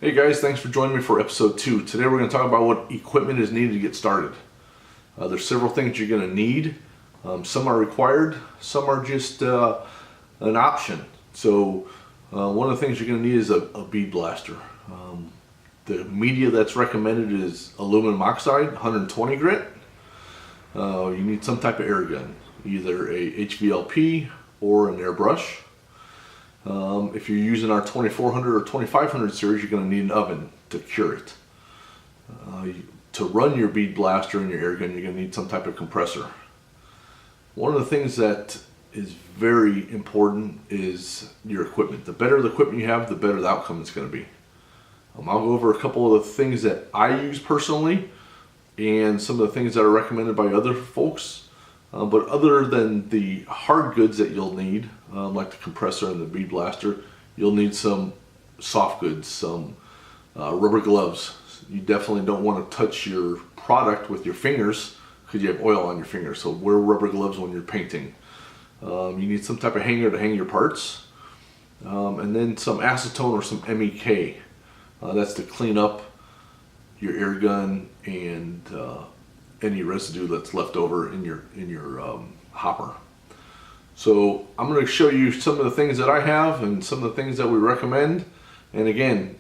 Hey guys, thanks for joining me for episode 2. Today we're going to talk about what equipment is needed to get started. There's several things you're going to need. Some are required, some are just an option. So one of the things you're going to need is a bead blaster. The media that's recommended is aluminum oxide, 120 grit. You need some type of air gun, either a HVLP or an airbrush. If you're using our 2400 or 2500 series, you're going to need an oven to cure it. To run your bead blaster and your air gun, you're going to need some type of compressor. One of the things that is very important is your equipment. The better the equipment you have, the better the outcome is going to be. I'll go over a couple of the things that I use personally and some of the things that are recommended by other folks. But other than the hard goods that you'll need, like the compressor and the bead blaster, you'll need some soft goods, some rubber gloves. You definitely don't want to touch your product with your fingers because you have oil on your fingers. So wear rubber gloves when you're painting. You need some type of hanger to hang your parts. And then some acetone or some MEK. That's to clean up your air gun and any residue that's left over in your hopper. So I'm going to show you some of the things that I have and some of the things that we recommend. And again,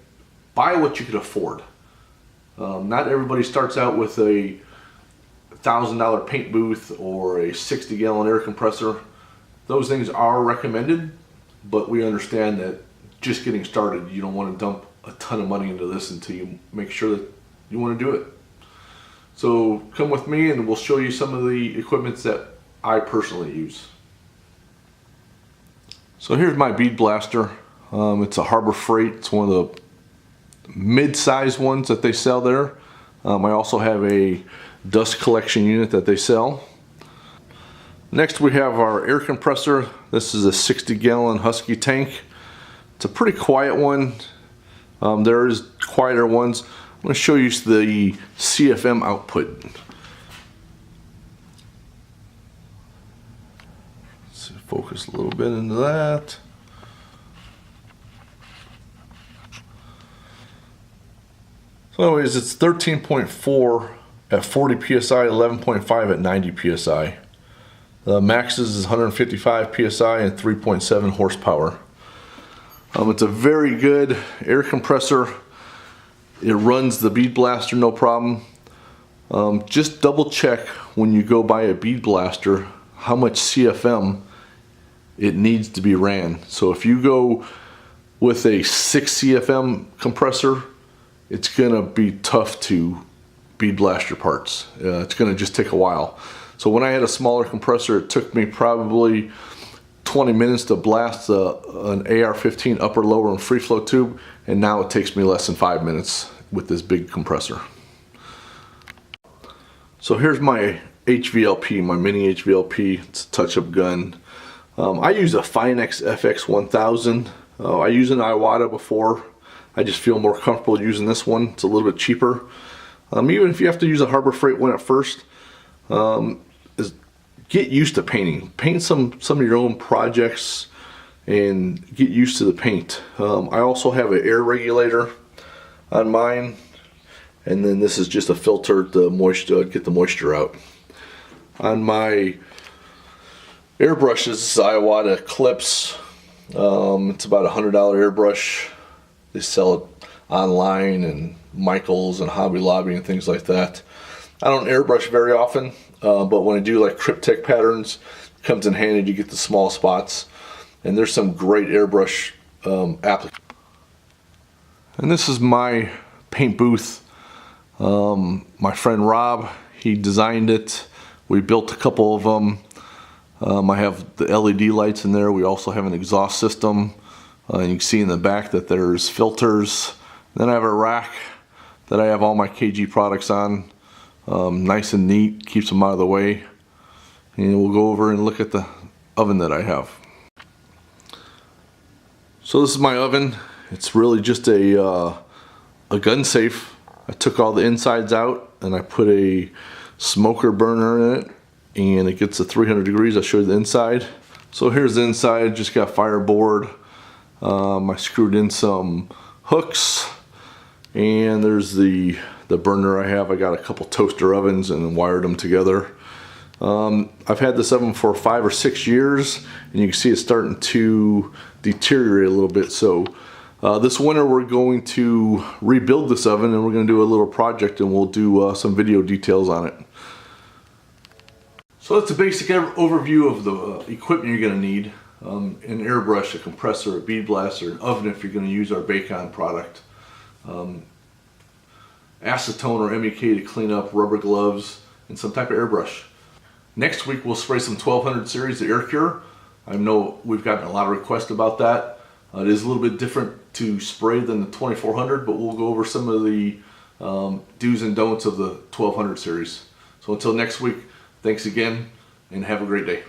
buy what you can afford. Not everybody starts out with a $1,000 paint booth or a 60-gallon air compressor. Those things are recommended, but we understand that just getting started, you don't want to dump a ton of money into this until you make sure that you want to do it. So come with me and we'll show you some of the equipment that I personally use. So here's my bead blaster. It's a Harbor Freight. It's one of the mid-size ones that they sell there. I also have a dust collection unit that they sell. Next we have our air compressor. This is a 60-gallon Husky tank. It's a pretty quiet one. There is quieter ones. I'm going to show you the CFM output. Let's focus a little bit into that. So anyways, it's 13.4 at 40 psi, 11.5 at 90 psi. The maxes is 155 psi and 3.7 horsepower. It's a very good air compressor. It runs the bead blaster no problem. Just double check when you go buy a bead blaster how much CFM it needs to be ran. So if you go with a 6 CFM compressor, it's gonna be tough to bead blast your parts. It's gonna just take a while. So when I had a smaller compressor, it took me probably 20 minutes to blast an AR-15 upper, lower, and free flow tube, and now it takes me less than 5 minutes with this big compressor. So here's my HVLP, my mini HVLP. It's a touch-up gun. I use a Finex FX1000. I used an Iwata before. I just feel more comfortable using this one. It's a little bit cheaper. Even if you have to use a Harbor Freight one at first, get used to painting. Paint some of your own projects and get used to the paint. I also have an air regulator on mine, and then this is just a filter to get the moisture out. On my airbrushes, this is Iwata Eclipse. It's about a $100 airbrush. They sell it online and Michaels and Hobby Lobby and things like that. I don't airbrush very often, but when I do like cryptic patterns, it comes in handy to get the small spots. And there's some great airbrush applications. And this is my paint booth. My friend Rob, he designed it. We built a couple of them. I have the LED lights in there. We also have an exhaust system. You can see in the back that there's filters. Then I have a rack that I have all my KG products on. Nice and neat, keeps them out of the way. And we'll go over and look at the oven that I have. So this is my oven. It's really just a gun safe. I took all the insides out and I put a smoker burner in it, and it gets to 300 degrees. I'll show you the inside. So here's the inside. Just got fireboard. I screwed in some hooks. And there's the burner I have. I got a couple toaster ovens and wired them together. I've had this oven for 5 or 6 years, and you can see it's starting to deteriorate a little bit. So this winter we're going to rebuild this oven, and we're going to do a little project, and we'll do some video details on it. So that's a basic overview of the equipment you're going to need. An airbrush, a compressor, a bead blaster, an oven if you're going to use our Bacon product. Acetone or MEK to clean up, rubber gloves, and some type of airbrush. Next week we'll spray some 1200 series of air cure. I know we've gotten a lot of requests about that. It is a little bit different to spray than the 2400, but we'll go over some of the do's and don'ts of the 1200 series. So until next week, thanks again and have a great day.